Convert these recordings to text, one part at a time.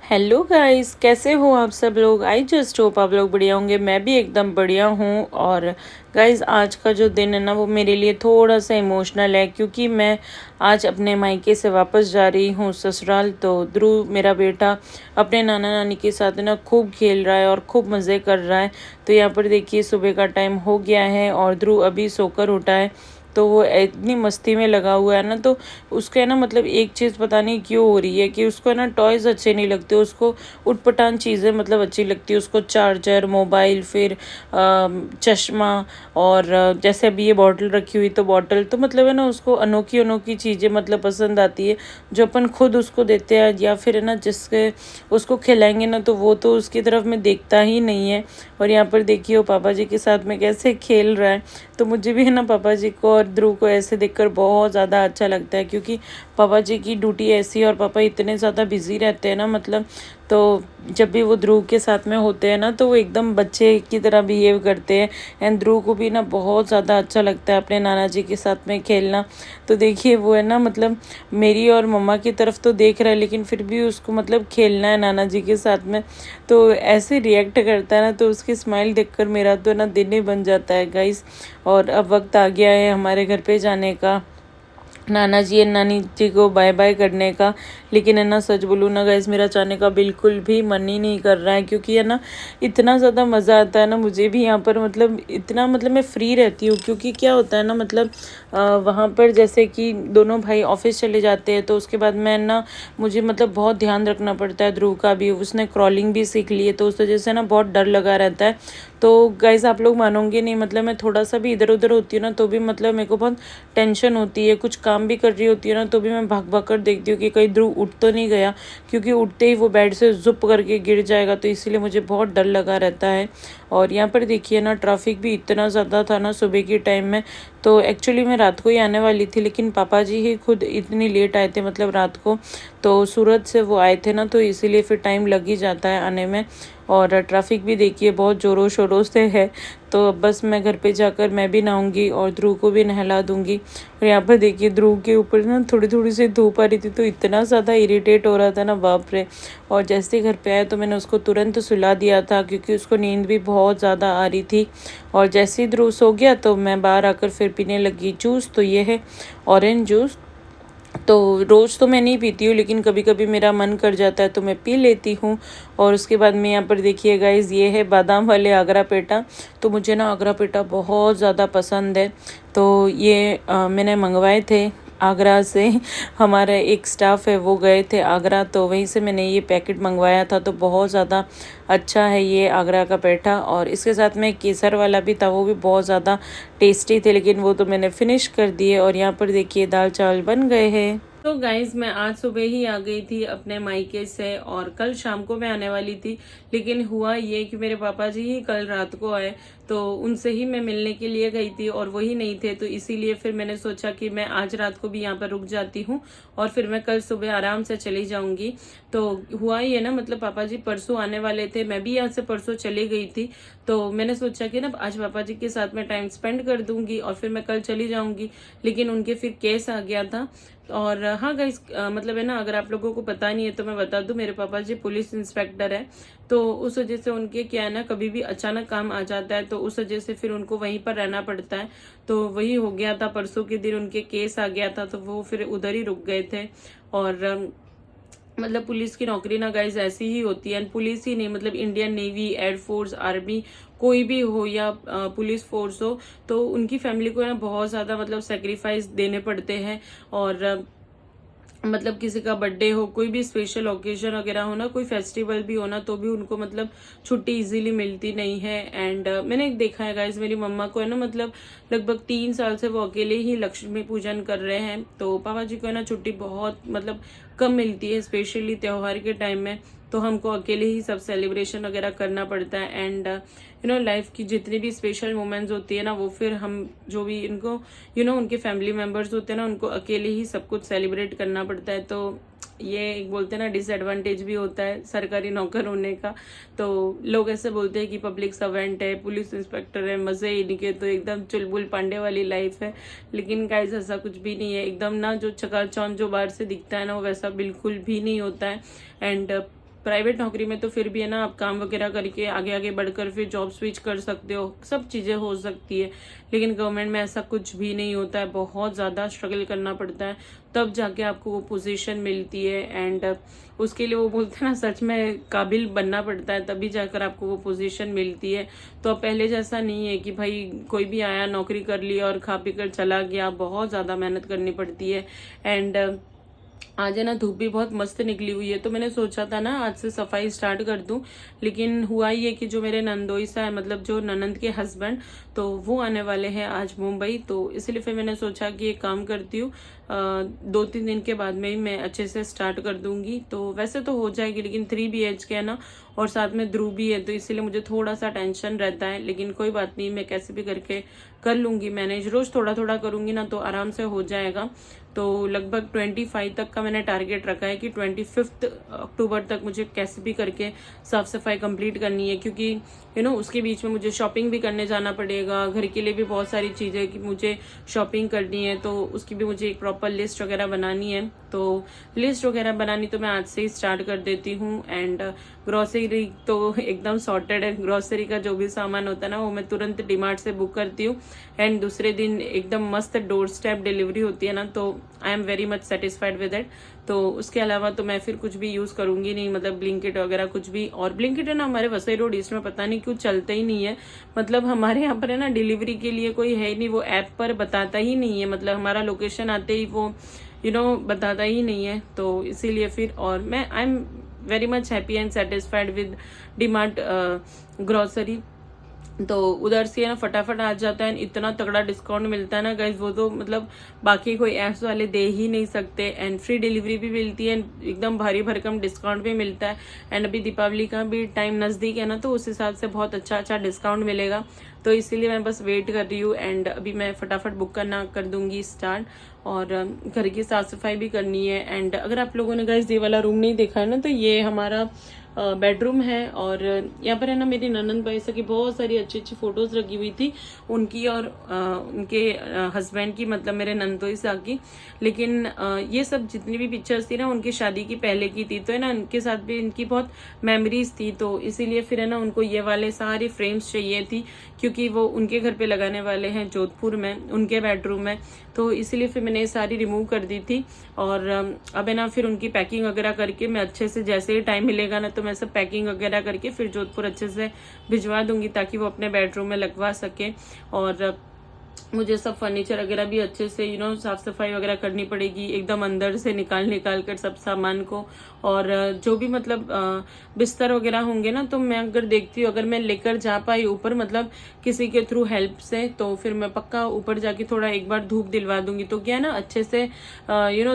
Hello guys, कैसे हो आप सब लोग। आई जस्ट होप आप लोग बढ़िया होंगे। मैं भी एकदम बढ़िया हूँ। और गाइस, आज का जो दिन है ना वो मेरे लिए थोड़ा सा इमोशनल है, क्योंकि मैं आज अपने मायके से वापस जा रही हूँ ससुराल। तो ध्रुव मेरा बेटा अपने नाना नानी के साथ ना खूब खेल रहा है और खूब मज़े कर रहा है। तो यहाँ पर देखिए सुबह का टाइम हो गया है और ध्रुव अभी सोकर उठा है। तो वो इतनी मस्ती में लगा हुआ है ना, तो उसके ना मतलब एक चीज़ पता नहीं क्यों हो रही है कि उसको ना टॉयज़ अच्छे नहीं लगते। उसको उटपटांग चीज़ें मतलब अच्छी लगती है। उसको चार्जर, मोबाइल, फिर चश्मा, और जैसे अभी ये बॉटल रखी हुई तो बॉटल, तो मतलब है ना उसको अनोखी अनोखी चीज़ें मतलब पसंद आती है, जो अपन खुद उसको देते हैं या फिर है ना जिसके उसको खिलाएंगे ना, तो वो तो उसकी तरफ में देखता ही नहीं है। और यहाँ पर देखिए वो पापा जी के साथ में कैसे खेल रहा है। तो मुझे भी है ना पापा जी को और ध्रुव को ऐसे देखकर बहुत ज़्यादा अच्छा लगता है, क्योंकि पापा जी की ड्यूटी ऐसी है और पापा इतने ज़्यादा बिजी रहते हैं ना, मतलब तो जब भी वो ध्रुव के साथ में होते हैं ना तो वो एकदम बच्चे की तरह बिहेव करते हैं। एंड ध्रुव को भी ना बहुत ज़्यादा अच्छा लगता है अपने नाना जी के साथ में खेलना। तो देखिए वो है ना मतलब मेरी और मम्मा की तरफ तो देख रहा है, लेकिन फिर भी उसको मतलब खेलना है नाना जी के साथ में। तो ऐसे रिएक्ट करता है ना, तो उसकी स्माइल देखकर मेरा तो ना दिन ही बन जाता है गाइस। और अब वक्त आ गया है हमारे घर पे जाने का, नाना जी और नानी जी को बाय बाय करने का। लेकिन है ना सच बोलूँ ना गाइस, मेरा जाने का बिल्कुल भी मन ही नहीं कर रहा है, क्योंकि है ना इतना ज़्यादा मज़ा आता है ना मुझे भी यहाँ पर, मतलब इतना मतलब मैं फ्री रहती हूँ। क्योंकि क्या होता है ना मतलब वहाँ पर जैसे कि दोनों भाई ऑफिस चले जाते हैं, तो उसके बाद मैं ना मुझे मतलब बहुत ध्यान रखना पड़ता है। ध्रुव का भी, उसने क्रॉलिंग भी सीख ली है, तो उस वजह से ना बहुत डर लगा रहता है। तो गाइस आप लोग मानोगे नहीं, मतलब मैं थोड़ा सा भी इधर उधर होती हूँ ना तो भी मतलब मेरे को बहुत टेंशन होती है। कुछ काम भी कर रही होती है ना तो भी मैं भाग भाग कर देखती हूँ कि कहीं ध्रुव उठ तो नहीं गया, क्योंकि उठते ही वो बेड से जुप करके गिर जाएगा। तो इसीलिए मुझे बहुत डर लगा रहता है। और यहाँ पर देखिए ना ट्रैफिक भी इतना ज़्यादा था ना सुबह के टाइम में। तो एक्चुअली मैं रात को ही आने वाली थी, लेकिन पापा जी ही खुद इतनी लेट आए थे, मतलब रात को। तो सूरत से वो आए थे ना, तो इसीलिए फिर टाइम लग ही जाता है आने में। और ट्रैफिक भी देखिए बहुत ज़ोरों शोरों से है। तो अब बस मैं घर पे जाकर मैं भी नहाऊंगी और ध्रुव को भी नहला दूंगी। और यहाँ पर देखिए ध्रुव के ऊपर ना थोड़ी थोड़ी सी धूप आ रही थी, तो इतना ज़्यादा इरिटेट हो रहा था ना, बाप रे। और जैसे ही घर पे आया तो मैंने उसको तुरंत सुला दिया था, क्योंकि उसको नींद भी बहुत ज़्यादा आ रही थी। और जैसे ही ध्रुव सो गया तो मैं बाहर आकर फिर पीने लगी जूस। तो ये है ऑरेंज जूस। तो रोज़ तो मैं नहीं पीती हूँ, लेकिन कभी कभी मेरा मन कर जाता है तो मैं पी लेती हूँ। और उसके बाद में यहाँ पर देखिए गाइस, ये है बादाम वाले आगरा पेठा। तो मुझे ना आगरा पेठा बहुत ज़्यादा पसंद है। तो ये मैंने मंगवाए थे आगरा से। हमारा एक स्टाफ है वो गए थे आगरा, तो वहीं से मैंने ये पैकेट मंगवाया था। तो बहुत ज़्यादा अच्छा है ये आगरा का पेठा। और इसके साथ में केसर वाला भी था, वो भी बहुत ज़्यादा टेस्टी थे, लेकिन वो तो मैंने फिनिश कर दिए। और यहाँ पर देखिए दाल चावल बन गए हैं। तो गाइज मैं आज सुबह ही आ गई थी अपने मायके से, और कल शाम को मैं आने वाली थी। लेकिन हुआ ये कि मेरे पापा जी ही कल रात को आए, तो उनसे ही मैं मिलने के लिए गई थी और वही नहीं थे। तो इसीलिए फिर मैंने सोचा कि मैं आज रात को भी यहाँ पर रुक जाती हूँ और फिर मैं कल सुबह आराम से चली जाऊंगी। तो हुआ ये ना, मतलब पापा जी परसों आने वाले थे, मैं भी यहाँ से परसों चली गई थी। तो मैंने सोचा कि ना आज पापा जी के साथ में टाइम स्पेंड कर दूंगी और फिर मैं कल चली जाऊंगी। लेकिन उनके फिर केस आ गया था। और हाँ गाइस, मतलब है ना, अगर आप लोगों को पता नहीं है तो मैं बता दूं, मेरे पापा जी पुलिस इंस्पेक्टर है। तो उस वजह से उनके क्या है ना, कभी भी अचानक काम आ जाता है, तो उस वजह से फिर उनको वहीं पर रहना पड़ता है। तो वही हो गया था, परसों के दिन उनके केस आ गया था, तो वो फिर उधर ही रुक गए थे। और मतलब पुलिस की नौकरी ना गाइज ऐसी ही होती है। पुलिस ही नहीं, मतलब इंडियन नेवी, एयरफोर्स, आर्मी, कोई भी हो या पुलिस फोर्स हो, तो उनकी फैमिली को ना बहुत ज़्यादा मतलब सेक्रीफाइस देने पड़ते हैं। और मतलब किसी का बर्थडे हो, कोई भी स्पेशल ओकेजन वगैरह हो ना, कोई फेस्टिवल भी हो ना, तो भी उनको मतलब छुट्टी इजीली मिलती नहीं है। एंड मैंने देखा है गाइज, मेरी मम्मा को है ना, मतलब लगभग 3 साल से वो अकेले ही लक्ष्मी पूजन कर रहे हैं। तो पापा जी को है ना छुट्टी बहुत मतलब कम मिलती है, स्पेशली त्योहार के टाइम में। तो हमको अकेले ही सब सेलिब्रेशन वगैरह करना पड़ता है। एंड लाइफ की जितनी भी स्पेशल मोमेंट्स होती है ना, वो फिर हम जो भी इनको उनके फैमिली मेंबर्स होते हैं ना, उनको अकेले ही सब कुछ सेलिब्रेट करना पड़ता है। तो ये एक बोलते हैं ना डिसएडवांटेज भी होता है सरकारी नौकर होने का। तो लोग ऐसे बोलते हैं कि पब्लिक सर्वेंट है, पुलिस इंस्पेक्टर है, मजे ही इनके, तो एकदम चुलबुल पांडे वाली लाइफ है। लेकिन गाइस ऐसा कुछ भी नहीं है, एकदम ना जो चकाचौंध जो बाहर से दिखता है ना, वो वैसा बिल्कुल भी नहीं होता है। एंड प्राइवेट नौकरी में तो फिर भी है ना, आप काम वगैरह करके आगे आगे बढ़कर फिर जॉब स्विच कर सकते हो, सब चीज़ें हो सकती है। लेकिन गवर्नमेंट में ऐसा कुछ भी नहीं होता है, बहुत ज़्यादा स्ट्रगल करना पड़ता है, तब जाके आपको वो पोजीशन मिलती है। एंड उसके लिए वो बोलते हैं ना, सच में काबिल बनना पड़ता है, तभी जाकर आपको वो पोजीशन मिलती है। तो अब पहले जैसा नहीं है कि भाई कोई भी आया, नौकरी कर लिया और खा पी कर चला गया, बहुत ज़्यादा मेहनत करनी पड़ती है। एंड आज है ना, धूप भी बहुत मस्त निकली हुई है, तो मैंने सोचा था ना आज से सफाई स्टार्ट कर दूं। लेकिन हुआ ये कि जो मेरे नंदोई सा है, मतलब जो ननंद के हस्बैंड, तो वो आने वाले हैं आज मुंबई, तो इसलिए फिर मैंने सोचा कि एक काम करती हूँ, 2-3 दिन के बाद में ही मैं अच्छे से स्टार्ट कर दूंगी। तो वैसे तो हो जाएगी, लेकिन 3 BHK है ना, और साथ में ध्रुव भी है, तो इसीलिए मुझे थोड़ा सा टेंशन रहता है। लेकिन कोई बात नहीं, मैं कैसे भी करके कर लूंगी मैनेज, रोज थोड़ा थोड़ा करूंगी ना, तो आराम से हो जाएगा। तो लगभग 25 तक का मैंने टारगेट रखा है कि 25 अक्टूबर तक मुझे कैसे भी करके साफ सफाई कंप्लीट करनी है, क्योंकि उसके बीच में मुझे शॉपिंग भी करने जाना पड़ेगा, घर के लिए भी बहुत सारी चीजें कि मुझे शॉपिंग करनी है, तो उसकी भी मुझे एक प्रॉपर लिस्ट वगैरह बनानी है। तो लिस्ट वगैरह बनानी तो मैं आज से ही स्टार्ट कर देती हूँ। एंड ग्रोसरी तो एकदम सॉर्टेड है, ग्रोसरी का जो भी सामान होता है ना, वो मैं तुरंत डीमार्ट से बुक करती हूँ, एंड दूसरे दिन एकदम मस्त डोर स्टेप डिलीवरी होती है ना, तो I am very much satisfied with it. तो उसके अलावा तो मैं फिर कुछ भी यूज करूंगी नहीं, मतलब ब्लिंकिट वगैरह कुछ भी। और ब्लिंकिट है ना, हमारे वसई रोड ईस्ट में पता नहीं क्यों चलते ही नहीं है, मतलब हमारे यहाँ पर है ना, डिलीवरी के लिए कोई है ही नहीं, वो ऐप पर बताता ही नहीं है, मतलब हमारा लोकेशन आते ही वो बताता ही नहीं है। तो इसीलिए फिर, और मैं I am very much happy and satisfied with DMart grocery. तो उधर से ना फटाफट आ जाता है, इतना तगड़ा डिस्काउंट मिलता है ना गाइज, वो तो मतलब बाकी कोई ऐप्स वाले दे ही नहीं सकते। एंड फ्री डिलीवरी भी मिलती है, एकदम भारी भरकम डिस्काउंट भी मिलता है। एंड अभी दीपावली का भी टाइम नजदीक है ना, तो उस हिसाब से बहुत अच्छा अच्छा डिस्काउंट मिलेगा। तो इसीलिए मैं बस वेट कर रही हूँ, एंड अभी मैं फटाफट बुक करना कर दूंगी स्टार्ट, और घर की साफ सफाई भी करनी है। एंड अगर आप लोगों ने गाइज ये वाला रूम नहीं देखा है ना, तो ये हमारा बेडरूम है, और यहाँ पर है ना, मेरी ननंद भाई की बहुत सारी अच्छी अच्छी फोटोज लगी हुई थी, उनकी और उनके हस्बैंड की, मतलब मेरे नंदोई सा की। लेकिन ये सब जितनी भी पिक्चर्स थी ना, उनकी शादी की पहले की थी, तो है ना, उनके साथ भी इनकी बहुत मेमोरीज थी, तो इसीलिए फिर है ना, उनको ये वाले सारी फ्रेम्स चाहिए थी, क्योंकि वो उनके घर पे लगाने वाले हैं जोधपुर में, उनके बेडरूम में। तो इसीलिए फिर मैंने ये सारी रिमूव कर दी थी, और अब है ना, फिर उनकी पैकिंग वगैरह करके मैं अच्छे से, जैसे ही टाइम मिलेगा ना, तो मैं सब पैकिंग वगैरह करके फिर जोधपुर अच्छे से भिजवा दूंगी, ताकि वो अपने बेडरूम में लगवा सके। और मुझे सब फर्नीचर वगैरह भी अच्छे से साफ सफाई वगैरह करनी पड़ेगी, एकदम अंदर से निकाल कर सब सामान को। और जो भी मतलब बिस्तर वगैरह होंगे ना, तो मैं अगर देखती हूँ, अगर मैं लेकर जा पाई ऊपर, मतलब किसी के थ्रू हेल्प से, तो फिर मैं पक्का ऊपर जाके थोड़ा एक बार धूप दिलवा दूंगी, तो क्या ना, अच्छे से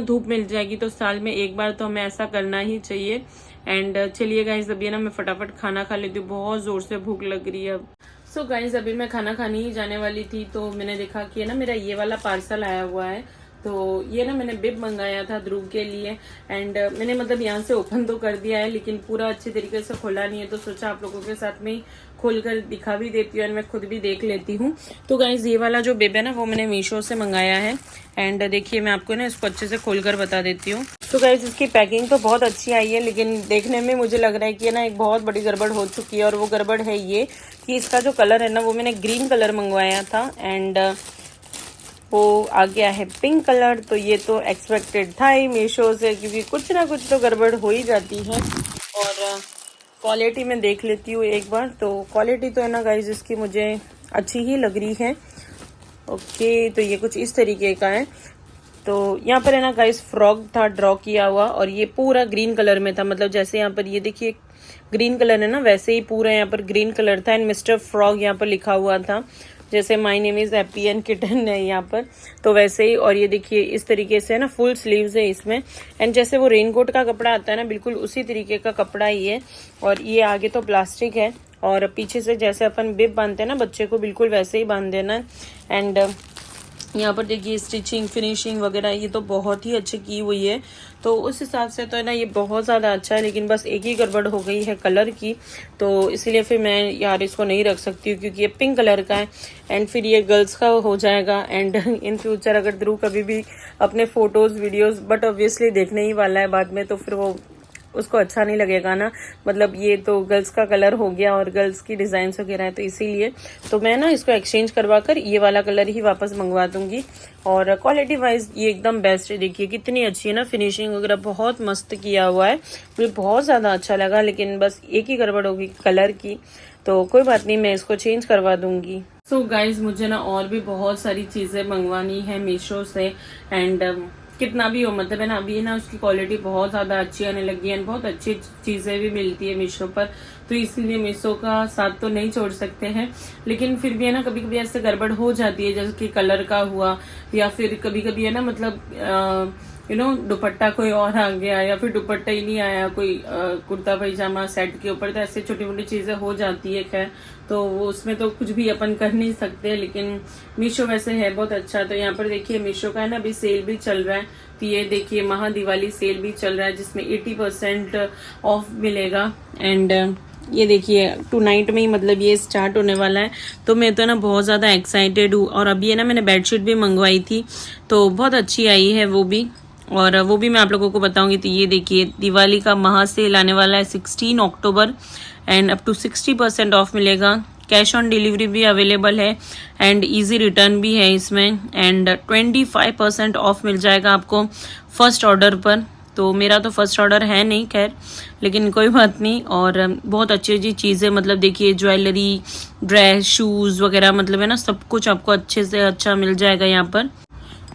धूप मिल जाएगी। तो साल में एक बार तो हमें ऐसा करना ही चाहिए। एंड चलिए गाइस, अभी ना मैं फटाफट खाना खा लेती हूँ, बहुत जोर से भूख लग रही है। सो गाइज, अभी मैं खाना खाने ही जाने वाली थी, तो मैंने देखा कि है ना, मेरा ये वाला पार्सल आया हुआ है। तो ये ना, मैंने बिब मंगाया था ध्रुव के लिए, एंड मैंने मतलब यहाँ से ओपन तो कर दिया है, लेकिन पूरा अच्छे तरीके से खोला नहीं है, तो सोचा आप लोगों के साथ में खोलकर दिखा भी देती हूँ, और मैं खुद भी देख लेती हूँ। तो गाइज, ये वाला जो बिब है ना, वो मैंने मीशो से मंगाया है। एंड देखिए, मैं आपको ना इसको अच्छे से खोलकर बता देती हूँ। तो गाइज, इसकी पैकिंग तो बहुत अच्छी आई है, लेकिन देखने में मुझे लग रहा है कि ना, एक बहुत बड़ी गड़बड़ हो चुकी है। और वो गड़बड़ है ये कि इसका जो कलर है ना, वो मैंने ग्रीन कलर मंगवाया था, एंड वो आ गया है पिंक कलर। तो ये तो एक्सपेक्टेड था ही मीशो से, क्योंकि कुछ ना कुछ तो गड़बड़ हो ही जाती है। और क्वालिटी में देख लेती हूँ एक बार, तो क्वालिटी तो है ना गाइज, इसकी मुझे अच्छी ही लग रही है। ओके, तो ये कुछ इस तरीके का है। तो यहाँ पर है ना गाइस, फ्रॉग था ड्रॉ किया हुआ, और ये पूरा ग्रीन कलर में था, मतलब जैसे यहाँ पर ये देखिए ग्रीन कलर है ना, वैसे ही पूरा यहाँ पर ग्रीन कलर था। एंड मिस्टर फ्रॉग यहाँ पर लिखा हुआ था, जैसे my name is happy and kitten है यहाँ पर, तो वैसे ही। और ये देखिए इस तरीके से है ना, फुल स्लीव्स है इसमें। एंड जैसे वो रेनकोट का कपड़ा आता है ना, बिल्कुल उसी तरीके का कपड़ा ही है। और ये आगे तो प्लास्टिक है, और पीछे से जैसे अपन बिब बांधते हैं ना बच्चे को, बिल्कुल वैसे ही बांध देना है। एंड यहाँ पर देखिए स्टिचिंग फिनिशिंग वगैरह ये तो बहुत ही अच्छी की हुई है, तो उस हिसाब से तो है ना, ये बहुत ज़्यादा अच्छा है। लेकिन बस एक ही गड़बड़ हो गई है कलर की, तो इसलिए फिर मैं यार इसको नहीं रख सकती हूँ, क्योंकि ये पिंक कलर का है, एंड फिर ये गर्ल्स का हो जाएगा। एंड इन फ्यूचर अगर ध्रुव कभी भी अपने फोटोज़ वीडियोज़, बट ऑब्वियसली देखने ही वाला है बाद में, तो फिर वो उसको अच्छा नहीं लगेगा ना, मतलब ये तो गर्ल्स का कलर हो गया और गर्ल्स की डिजाइन वगैरह है, तो इसीलिए तो मैं ना इसको एक्सचेंज करवा कर ये वाला कलर ही वापस मंगवा दूंगी। और क्वालिटी वाइज ये एकदम बेस्ट है, देखिए कितनी अच्छी है ना, फिनिशिंग वगैरह बहुत मस्त किया हुआ है, मुझे बहुत ज्यादा अच्छा लगा। लेकिन बस एक ही गड़बड़ होगी कलर की, तो कोई बात नहीं, मैं इसको चेंज करवा दूंगी। सो गाइज मुझे ना और भी बहुत सारी चीजें मंगवानी है मीशो से, एंड कितना भी हो मतलब है ना, अभी ना उसकी क्वालिटी बहुत ज्यादा अच्छी आने लगी है, बहुत अच्छी चीजें भी मिलती है मीशो पर, तो इसीलिए मीशो का साथ तो नहीं छोड़ सकते हैं। लेकिन फिर भी है ना, कभी कभी ऐसे गड़बड़ हो जाती है, जैसे कि कलर का हुआ, या फिर कभी कभी है ना मतलब दुपट्टा कोई और आ गया, या फिर दुपट्टा ही नहीं आया कोई कुर्ता पैजामा सेट के ऊपर, तो ऐसे छोटी मोटी चीजें हो जाती है। खैर तो वो उसमें तो कुछ भी अपन कर नहीं सकते, लेकिन मीशो वैसे है बहुत अच्छा। तो यहाँ पर देखिए मीशो का है ना अभी सेल भी चल रहा है, तो ये देखिए महा दिवाली सेल भी चल रहा है, जिसमें 80% ऑफ मिलेगा। एंड ये देखिए टू नाइट में ही मतलब ये स्टार्ट होने वाला है, तो मैं तो ना बहुत ज्यादा एक्साइटेड हूँ। और अभी है ना मैंने बेडशीट भी मंगवाई थी, तो बहुत अच्छी आई है वो भी, और वो भी मैं आप लोगों को बताऊंगी। तो ये देखिए दिवाली का महा सेल आने वाला है 16 अक्टूबर, एंड अप टू 60% ऑफ मिलेगा, कैश ऑन डिलीवरी भी अवेलेबल है, एंड इजी रिटर्न भी है इसमें, एंड 25% ऑफ मिल जाएगा आपको फर्स्ट ऑर्डर पर। तो मेरा तो फर्स्ट ऑर्डर है नहीं खैर, लेकिन कोई बात नहीं। और बहुत अच्छी अच्छी चीज़ें मतलब देखिए ज्वेलरी, ड्रेस, शूज़ वगैरह मतलब है ना, सब कुछ आपको अच्छे से अच्छा मिल जाएगा यहाँ पर।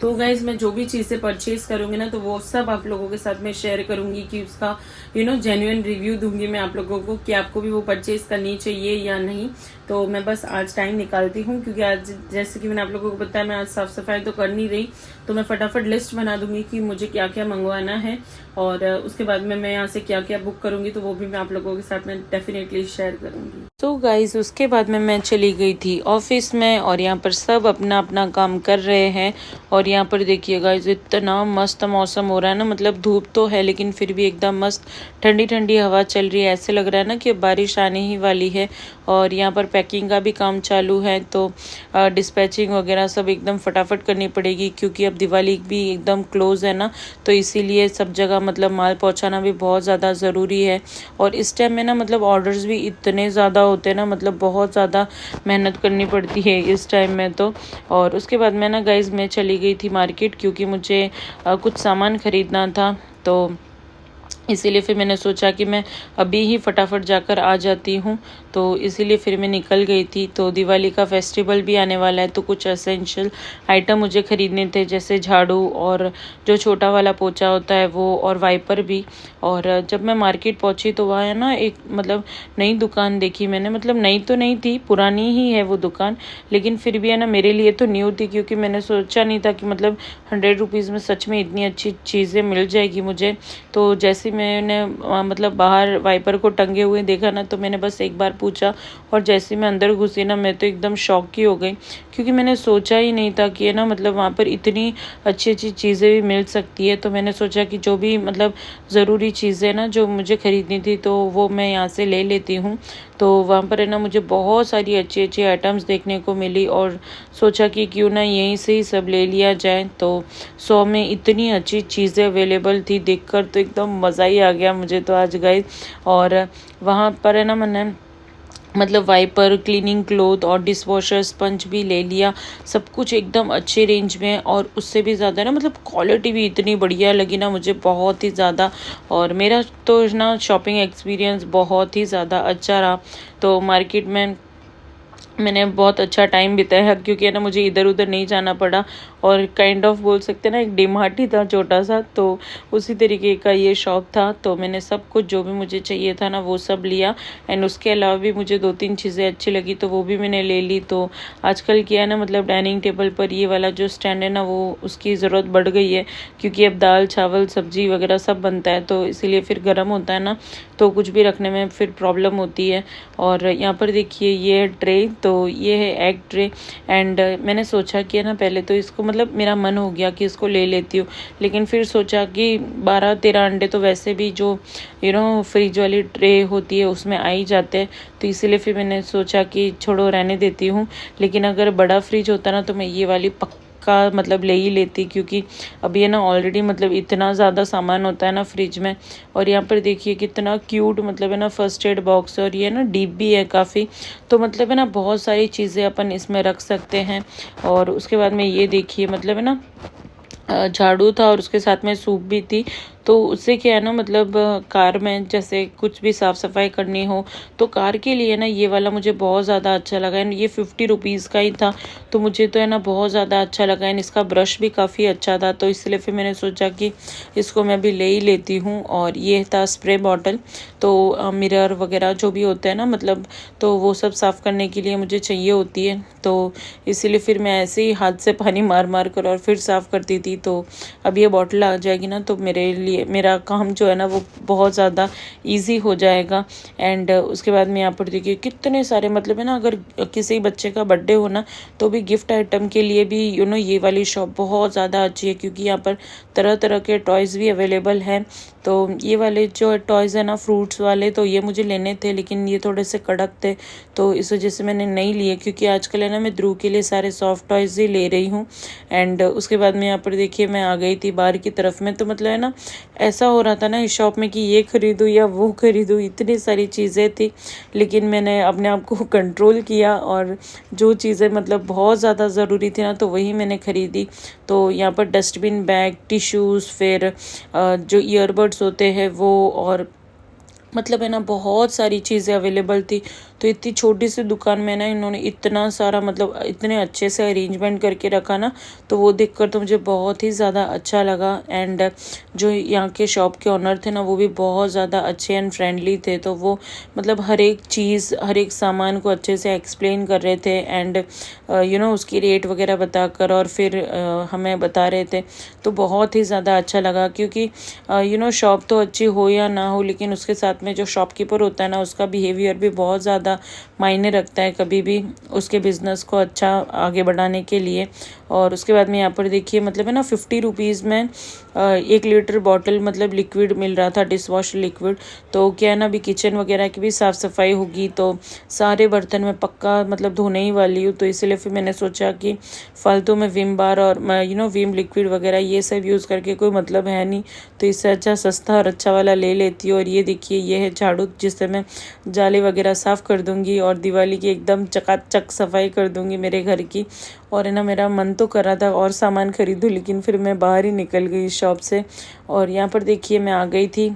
तो गाइज मैं जो भी चीज़ें परचेज करूंगी ना, तो वो सब आप लोगों के साथ में शेयर करूंगी, कि उसका जेन्युइन रिव्यू दूंगी मैं आप लोगों को, कि आपको भी वो परचेज करनी चाहिए या नहीं। तो मैं बस आज टाइम निकालती हूँ, क्योंकि आज जैसे कि मैंने आप लोगों को बताया मैं आज साफ सफाई तो कर नहीं रही, तो मैं फटाफट लिस्ट बना दूंगी कि मुझे क्या क्या मंगवाना है, और उसके बाद में मैं यहाँ से क्या क्या बुक करूंगी, तो वो भी मैं आप लोगों के साथ में डेफिनेटली शेयर करूंगी। तो गाइज उसके बाद में मैं चली गई थी ऑफिस में, और यहाँ पर सब अपना अपना काम कर रहे हैं। और यहाँ पर देखिए गाइज इतना मस्त मौसम हो रहा है ना, मतलब धूप तो है लेकिन फिर भी एकदम मस्त ठंडी ठंडी हवा चल रही है, ऐसे लग रहा है ना कि बारिश आने ही वाली है। और यहाँ पर पैकिंग का भी काम चालू है, तो डिस्पैचिंग वगैरह सब एकदम फटाफट करनी पड़ेगी, क्योंकि अब दिवाली भी एकदम क्लोज है ना, तो इसीलिए सब जगह मतलब माल पहुँचाना भी बहुत ज़्यादा ज़रूरी है। और इस टाइम में ना मतलब ऑर्डर्स भी इतने ज़्यादा होते हैं ना, मतलब बहुत ज़्यादा मेहनत करनी पड़ती है इस टाइम में तो। और उसके बाद मैं ना गाइज मैं चली गई थी मार्केट, क्योंकि मुझे कुछ सामान खरीदना था, तो इसीलिए फिर मैंने सोचा कि मैं अभी ही फटाफट जाकर आ जाती हूँ, तो इसीलिए फिर मैं निकल गई थी। तो दिवाली का फेस्टिवल भी आने वाला है, तो कुछ एसेंशियल आइटम मुझे ख़रीदने थे, जैसे झाड़ू और जो छोटा वाला पोछा होता है वो, और वाइपर भी। और जब मैं मार्केट पहुँची तो वहाँ है ना एक मतलब नई दुकान देखी मैंने, मतलब नई तो नहीं थी, पुरानी ही है वो दुकान, लेकिन फिर भी है ना मेरे लिए तो न्यू थी, क्योंकि मैंने सोचा नहीं था कि मतलब 100 रुपीज़ में सच में इतनी अच्छी चीज़ें मिल जाएगी मुझे। तो जैसे मैंने मतलब बाहर वाइपर को टंगे हुए देखा ना, तो मैंने बस एक बार पूछा, और जैसे मैं अंदर घुसी ना मैं तो एकदम शॉक की हो गई, क्योंकि मैंने सोचा ही नहीं था कि है ना मतलब वहाँ पर इतनी अच्छी अच्छी चीज़ें भी मिल सकती है। तो मैंने सोचा कि जो भी मतलब ज़रूरी चीज़ें ना जो मुझे ख़रीदनी थी, तो वो मैं यहाँ से ले लेती हूँ। तो वहाँ पर है ना मुझे बहुत सारी अच्छी अच्छी आइटम्स देखने को मिली, और सोचा कि क्यों ना यहीं से ही सब ले लिया जाए। तो 100 में इतनी अच्छी चीज़ें अवेलेबल थी, देखकर तो एकदम मज़ा ही आ गया मुझे तो आज गए। और वहाँ पर है ना मैंने मतलब वाइपर, क्लीनिंग क्लोथ और डिश वॉशर, स्पंज भी ले लिया, सब कुछ एकदम अच्छे रेंज में। और उससे भी ज़्यादा ना मतलब क्वालिटी भी इतनी बढ़िया लगी ना मुझे, बहुत ही ज़्यादा। और मेरा तो ना शॉपिंग एक्सपीरियंस बहुत ही ज़्यादा अच्छा रहा। तो मार्केट में मैंने बहुत अच्छा टाइम बिताया, क्योंकि है ना मुझे इधर उधर नहीं जाना पड़ा, और काइंड ऑफ बोल सकते हैं ना एक डीमार्ट ही था छोटा सा, तो उसी तरीके का ये शॉप था। तो मैंने सब कुछ जो भी मुझे चाहिए था ना वो सब लिया, एंड उसके अलावा भी मुझे 2-3 चीज़ें अच्छी लगी, तो वो भी मैंने ले ली। तो आजकल क्या है ना मतलब डाइनिंग टेबल पर ये वाला जो स्टैंड है ना, वो उसकी ज़रूरत बढ़ गई है, क्योंकि अब दाल चावल सब्जी वगैरह सब बनता है, तो इसीलिए फिर गर्म होता है ना, तो कुछ भी रखने में फिर प्रॉब्लम होती है। और यहाँ पर देखिए ये ट्रे, तो ये है एग ट्रे, एंड मैंने सोचा कि है ना पहले तो इसको मतलब मेरा मन हो गया कि इसको ले लेती हूँ, लेकिन फिर सोचा कि 12-13 अंडे तो वैसे भी जो फ्रिज वाली ट्रे होती है उसमें आ ही जाते हैं, तो इसीलिए फिर मैंने सोचा कि छोड़ो रहने देती हूँ। लेकिन अगर बड़ा फ्रिज होता ना तो मैं ये वाली पक्का मतलब ले ही लेती, क्योंकि अभी है ना ऑलरेडी मतलब इतना ज़्यादा सामान होता है ना फ्रिज में। और यहाँ पर देखिए कितना क्यूट मतलब है ना फर्स्ट एड बॉक्स, और ये ना डीप भी है काफ़ी, तो मतलब है ना बहुत सारी चीज़ें अपन इसमें रख सकते हैं। और उसके बाद में ये देखिए मतलब है ना झाड़ू था और उसके साथ में सूप भी थी। तो उससे क्या है ना मतलब कार में जैसे कुछ भी साफ़ सफाई करनी हो तो कार के लिए ना ये वाला मुझे बहुत ज़्यादा अच्छा लगा। एंड ये 50 रुपीज़ का ही था, तो मुझे तो है ना बहुत ज़्यादा अच्छा लगा। एंड इसका ब्रश भी काफ़ी अच्छा था, तो इसलिए फिर मैंने सोचा कि इसको मैं भी ले ही लेती हूँ। और ये था स्प्रे बॉटल, तो मिरर वगैरह जो भी होते हैं ना मतलब, तो वो सब साफ़ करने के लिए मुझे चाहिए होती है, तो इसीलिए फिर मैं ऐसे ही हाथ से पानी मार मार कर और फिर साफ़ करती थी। तो अब ये बॉटल आ जाएगी ना तो मेरे लिए मेरा काम जो है ना वो बहुत ज़्यादा इजी हो जाएगा। एंड उसके बाद में यहाँ पर देखिए कितने सारे मतलब है ना, अगर किसी बच्चे का बर्थडे हो ना तो भी गिफ्ट आइटम के लिए भी ये वाली शॉप बहुत ज़्यादा अच्छी है, क्योंकि यहाँ पर तरह तरह के टॉयज़ भी अवेलेबल हैं। तो ये वाले जो टॉयज़ है ना फ्रूट्स वाले, तो ये मुझे लेने थे लेकिन ये थोड़े से कड़क थे, तो इस वजह से मैंने नहीं लिए, क्योंकि आजकल है ना मैं ध्रुव के लिए सारे सॉफ्ट टॉयज़ ही ले रही हूँ। एंड उसके बाद में यहाँ पर देखिए मैं आ गई थी बाहर की तरफ में, तो मतलब है ना ऐसा हो रहा था ना इस शॉप में कि ये खरीदूँ या वो खरीदूँ, इतनी सारी चीज़ें थी। लेकिन मैंने अपने आप को कंट्रोल किया और जो चीज़ें मतलब बहुत ज़्यादा ज़रूरी थी ना तो वही मैंने खरीदी। तो यहाँ पर डस्टबिन बैग, टिश्यूज़, फिर जो ईयरबड्स होते हैं वो, और मतलब है ना बहुत सारी चीज़ें अवेलेबल थी। तो इतनी छोटी सी दुकान में ना इन्होंने इतना सारा मतलब इतने अच्छे से अरेंजमेंट करके रखा ना, तो वो देखकर तो मुझे बहुत ही ज़्यादा अच्छा लगा। एंड जो यहाँ के शॉप के ओनर थे ना वो भी बहुत ज़्यादा अच्छे एंड फ्रेंडली थे, तो वो मतलब हर एक चीज़ हर एक सामान को अच्छे से एक्सप्लेन कर रहे थे। एंड उसकी रेट वगैरह बताकर और फिर हमें बता रहे थे, तो बहुत ही ज़्यादा अच्छा लगा। क्योंकि शॉप तो अच्छी हो या ना हो, लेकिन उसके साथ में जो शॉपकीपर होता है ना उसका बिहेवियर भी बहुत ज़्यादा मायने रखता है कभी भी उसके बिज़नेस को अच्छा आगे बढ़ाने के लिए। और उसके बाद में यहाँ पर देखिए मतलब है ना 50 रुपीज़ में 1 लीटर बॉटल मतलब लिक्विड मिल रहा था, डिश वॉश लिक्विड। तो क्या है ना अभी किचन वगैरह की भी साफ़ सफाई होगी, तो सारे बर्तन में पक्का मतलब धोने ही वाली हूँ, तो इसलिए फिर मैंने सोचा कि फालतू में विम बार और विम लिक्विड वगैरह ये सब यूज़ करके कोई मतलब है नहीं, तो इससे अच्छा सस्ता और अच्छा वाला ले लेती हूँ। और ये देखिए ये है झाड़ू, जिससे मैं जाले वगैरह साफ़ कर दूँगी और दिवाली की एकदम चकाचक सफाई कर दूँगी मेरे घर की। और है ना मेरा मन तो कर रहा था और सामान खरीदूँ, लेकिन फिर मैं बाहर ही निकल गई इस शॉप से। और यहाँ पर देखिए मैं आ गई थी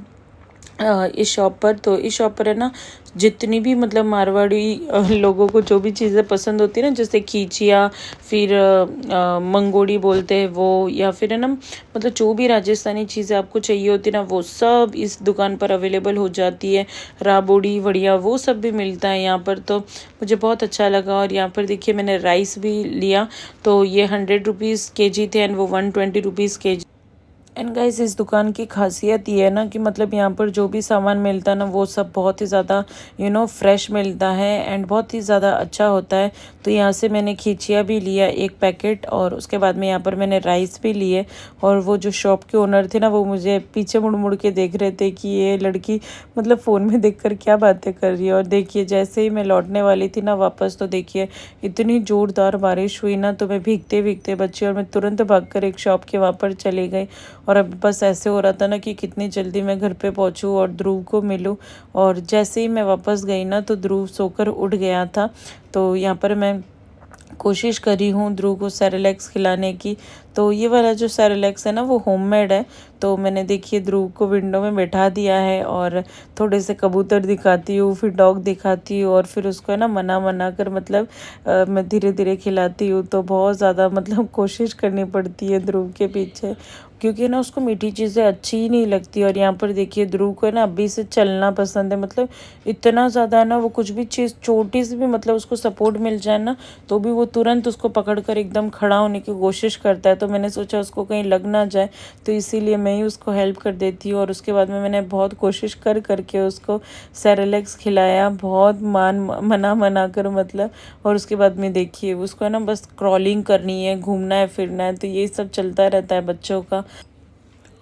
इस शॉप पर। तो इस शॉप पर है ना जितनी भी मतलब मारवाड़ी लोगों को जो भी चीज़ें पसंद होती है ना, जैसे खींचिया, फिर मंगोड़ी बोलते हैं वो, या फिर है ना मतलब जो भी राजस्थानी चीज़ें आपको चाहिए होती है ना वो सब इस दुकान पर अवेलेबल हो जाती है। राबोड़ी वड़िया वो सब भी मिलता है यहाँ पर, तो मुझे बहुत अच्छा लगा। और यहाँ पर देखिए मैंने राइस भी लिया, तो ये 100 रुपीज़ kg थे एंड वो 120 रुपीज़ kg। एंड गाइस इस दुकान की खासियत ये है ना कि मतलब यहाँ पर जो भी सामान मिलता है ना वो सब बहुत ही ज़्यादा फ्रेश मिलता है एंड बहुत ही ज़्यादा अच्छा होता है। तो यहाँ से मैंने खिचिया भी लिया 1 पैकेट, और उसके बाद में यहाँ पर मैंने राइस भी लिए। और वो जो शॉप के ओनर थे ना वो मुझे पीछे मुड़ मुड़ के देख रहे थे कि ये लड़की मतलब फ़ोन में देख कर क्या बातें कर रही है। और देखिए जैसे ही मैं लौटने वाली थी ना वापस, तो देखिए इतनी ज़ोरदार बारिश हुई ना, तो मैं भीगते भीगते बची और मैं तुरंत भागकर एक शॉप के वहाँ पर चली गई। और अब बस ऐसे हो रहा था ना कि कितनी जल्दी मैं घर पे पहुंचूं और ध्रुव को मिलूं। और जैसे ही मैं वापस गई ना तो ध्रुव सोकर उठ गया था। तो यहाँ पर मैं कोशिश करी हूँ ध्रुव को सेरेलैक्स खिलाने की। तो ये वाला जो सेरेलैक्स है ना वो होममेड है। तो मैंने देखिए ध्रुव को विंडो में बैठा दिया है और थोड़े से कबूतर दिखाती हूँ, फिर डॉग दिखाती हूँ, और फिर उसको है ना मना मना कर मतलब मैं धीरे धीरे खिलाती हूँ। तो बहुत ज़्यादा मतलब कोशिश करनी पड़ती है ध्रुव के पीछे, क्योंकि ना उसको मीठी चीज़ें अच्छी ही नहीं लगती। और यहाँ पर देखिए ध्रुव को है ना अभी से चलना पसंद है, मतलब इतना ज़्यादा है ना वो कुछ भी चीज़ छोटी सी भी मतलब उसको सपोर्ट मिल जाए ना तो भी वो तुरंत उसको पकड़कर एकदम खड़ा होने की कोशिश करता है। तो मैंने सोचा उसको कहीं लग ना जाए, तो इसीलिए मैं ही उसको हेल्प कर देती हूँ। और उसके बाद में मैंने बहुत कोशिश कर करके उसको सेरेलैक्स खिलाया, बहुत मना मना कर मतलब। और उसके बाद में देखिए उसको है ना बस क्रॉलिंग करनी है, घूमना है, फिरना है, तो यही सब चलता रहता है बच्चों का।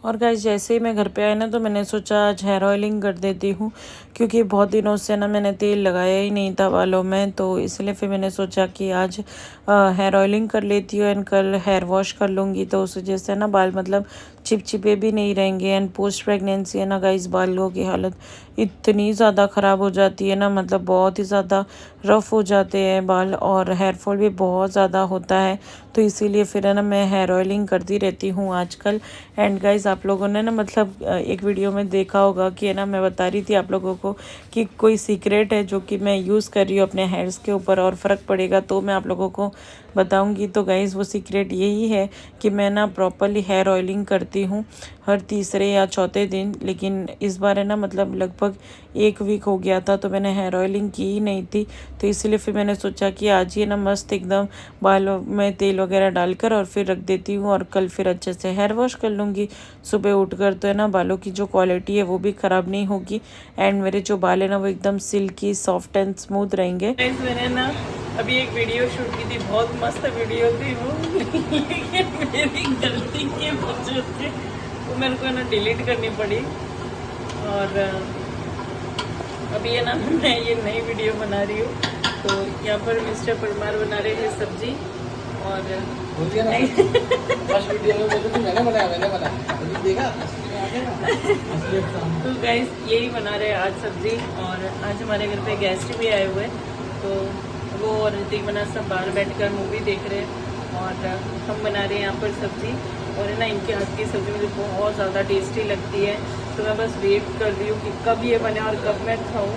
और गाइस जैसे ही मैं घर पे आई ना, तो मैंने सोचा आज हेयर ऑयलिंग कर देती हूँ, क्योंकि बहुत दिनों से ना मैंने तेल लगाया ही नहीं था बालों में, तो इसलिए फिर मैंने सोचा कि आज हेयर ऑयलिंग कर लेती हूँ एंड कल हेयर वॉश कर लूँगी, तो उस वजह से ना बाल मतलब चिपचिपे भी नहीं रहेंगे। एंड पोस्ट प्रेगनेंसी है ना गाइस, बालों की हालत इतनी ज़्यादा ख़राब हो जाती है ना, मतलब बहुत ही ज़्यादा रफ़ हो जाते हैं बाल और हेयर फॉल भी बहुत ज़्यादा होता है, तो इसीलिए फिर है ना मैं हेयर ऑयलिंग करती रहती हूँ आजकल। एंड गाइस आप लोगों ने ना मतलब एक वीडियो में देखा होगा कि है ना, मैं बता रही थी आप लोगों को कि कोई सीक्रेट है जो कि मैं यूज़ कर रही हूँ अपने हेयर्स के ऊपर और फ़र्क पड़ेगा तो मैं आप लोगों को बताऊंगी। तो गाइस वो सीक्रेट यही है कि मैं ना प्रॉपरली हेयर ऑयलिंग करती हूँ हर तीसरे या चौथे दिन, लेकिन इस बार है ना मतलब लगभग 1 वीक हो गया था तो मैंने हेयर ऑयलिंग की ही नहीं थी, तो इसलिए फिर मैंने सोचा कि आज ही ना मस्त एकदम बालों में तेल वगैरह डालकर और फिर रख देती हूँ और कल फिर अच्छे से हेयर वॉश कर लूँगी सुबह उठकर, तो है ना बालों की जो क्वालिटी है वो भी ख़राब नहीं होगी एंड मेरे जो बाल है ना वो एकदम सिल्की सॉफ्ट एंड स्मूथ रहेंगे। मैंने ना अभी एक वीडियो शूट की थी, बहुत मस्त वीडियो थी वो लेकिन मेरी गलती की वजह से वो मेरे को ना डिलीट करनी पड़ी। और अभी है ना मैं ये नई वीडियो बना रही हूँ, तो यहाँ पर मिस्टर परमार बना रहे हैं सब्जी और तो गाइस यही बना रहे हैं आज सब्जी। और आज हमारे घर पे गेस्ट भी आए हुए हैं, तो वो और ऋतिक बना सब बाहर बैठकर मूवी देख रहे हैं और हम बना रहे हैं यहाँ पर सब्जी। और है ना इनके हाथ की सब्ज़ी मुझे बहुत ज़्यादा टेस्टी लगती है, तो मैं बस वेट कर रही हूँ कि कब ये बने और कब मैं खाऊँ।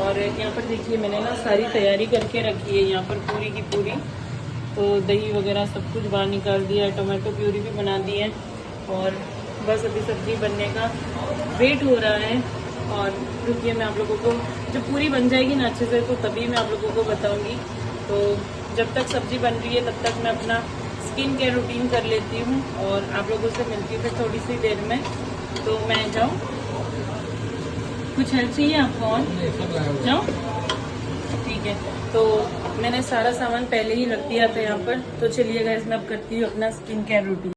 और यहाँ पर देखिए मैंने ना सारी तैयारी करके रखी है यहाँ पर पूरी की पूरी, तो दही वगैरह सब कुछ बाहर निकाल दिया है, टोमेटो प्यूरी भी बना दी है और बस अभी सब्ज़ी बनने का वेट हो रहा है। और रुकिए मैं आप लोगों को जब पूरी बन जाएगी ना अच्छे से तो तभी मैं आप लोगों को बताऊंगी। तो जब तक सब्ज़ी बन रही है तब तक मैं अपना स्किन केयर रूटीन कर लेती हूँ और आप लोगों से मिलती हूँ फिर थोड़ी सी देर में। तो मैं जाऊँ, कुछ हेल्प चाहिए आपको और जाऊँ? ठीक है, तो मैंने सारा सामान पहले ही रख दिया था यहाँ पर, तो चलिए गाइस मैं अब करती हूँ अपना skin care routine.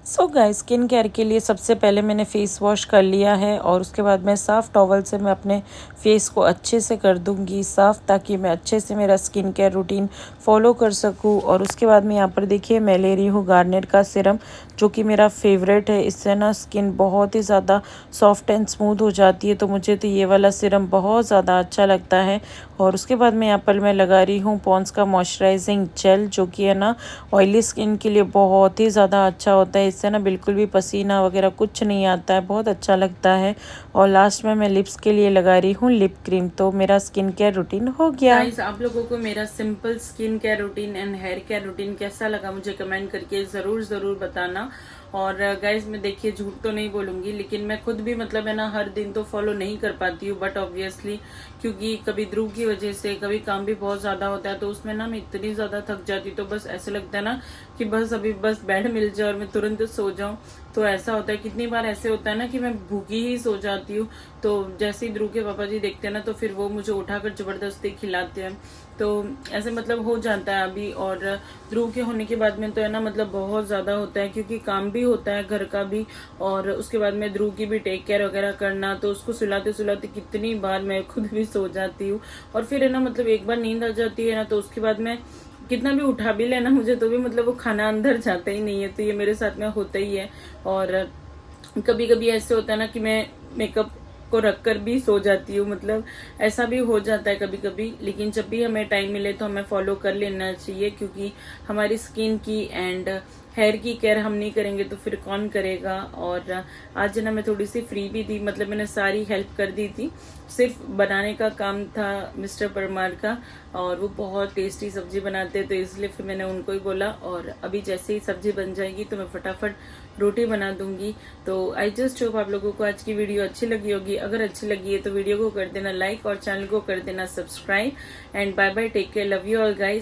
So guys skin care के लिए सबसे पहले मैंने फेस वॉश कर लिया है और उसके बाद मैं साफ़ टॉवल से मैं अपने फेस को अच्छे से कर दूंगी साफ़, ताकि मैं अच्छे से मेरा स्किन केयर रूटीन फॉलो कर सकूं। और उसके बाद मैं यहाँ पर देखिए मैं ले रही हूँ गार्नियर का सीरम, जो कि मेरा फेवरेट है। इससे ना स्किन बहुत ही ज़्यादा सॉफ्ट एंड स्मूथ हो जाती है, तो मुझे तो ये वाला सीरम बहुत ज़्यादा अच्छा लगता है। और उसके बाद मैं यहाँ पर मैं लगा रही हूँ पॉन्ड्स का मॉइस्चराइजिंग जेल, जो कि है ना ऑयली स्किन के लिए बहुत ही ज़्यादा अच्छा होता है। इससे ना बिल्कुल भी पसीना वगैरह कुछ नहीं आता है, बहुत अच्छा लगता है। और लास्ट में मैं लिप्स के लिए लगा रही हूँ लिप क्रीम। तो मेरा स्किन केयर रूटीन हो गया। गाइस आप लोगों को मेरा simple skin care routine and hair care routine कैसा लगा मुझे कमेंट करके ज़रूर बताना। और गाइज मैं देखिए झूठ तो नहीं बोलूंगी, लेकिन मैं खुद भी मतलब है ना हर दिन तो फॉलो नहीं कर पाती हूँ, बट ऑब्वियसली क्योंकि कभी ध्रुव की वजह से कभी काम भी बहुत ज्यादा होता है, तो उसमें ना मैं इतनी ज्यादा थक जाती हूँ, तो बस ऐसे लगता है ना कि बस अभी बस बेड मिल जाए और मैं तुरंत सो जाऊं। तो ऐसा होता है, कितनी बार ऐसे होता है ना कि मैं भूखी ही सो जाती हूँ, तो जैसे ही ध्रुव के पापा जी देखते हैं ना तो फिर वो मुझे उठाकर जबरदस्ती खिलाते हैं, तो ऐसे मतलब हो जाता है अभी। और ध्रुव के होने के बाद में तो है ना मतलब बहुत ज्यादा होता है, क्योंकि काम भी होता है घर का भी, और उसके बाद में ध्रुव की भी टेक केयर वगैरह करना, तो उसको सुलाते सुलाते कितनी बार मैं खुद भी सो जाती हूँ। और फिर है ना मतलब एक बार नींद आ जाती है ना, तो उसके बाद में कितना भी उठा भी लेना मुझे तो भी मतलब वो खाना अंदर जाता ही नहीं है, तो ये मेरे साथ में होता ही है। और कभी कभी ऐसे होता है ना कि मैं मेकअप को रखकर भी सो जाती हूँ, मतलब ऐसा भी हो जाता है कभी कभी, लेकिन जब भी हमें टाइम मिले तो हमें फॉलो कर लेना चाहिए, क्योंकि हमारी स्किन की एंड हेयर की केयर हम नहीं करेंगे तो फिर कौन करेगा। और आज ना मैं थोड़ी सी फ्री भी थी, मतलब मैंने सारी हेल्प कर दी थी, सिर्फ बनाने का काम था मिस्टर परमार का, और वो बहुत टेस्टी सब्जी बनाते, तो इसलिए फिर मैंने उनको ही बोला। और अभी जैसे ही सब्जी बन जाएगी तो मैं फटाफट रोटी बना दूंगी। तो आई जस्ट होप आप लोगों को आज की वीडियो अच्छी लगी होगी। अगर अच्छी लगी है तो वीडियो को कर देना लाइक और चैनल को कर देना subscribe. And bye bye, take care, love you all guys.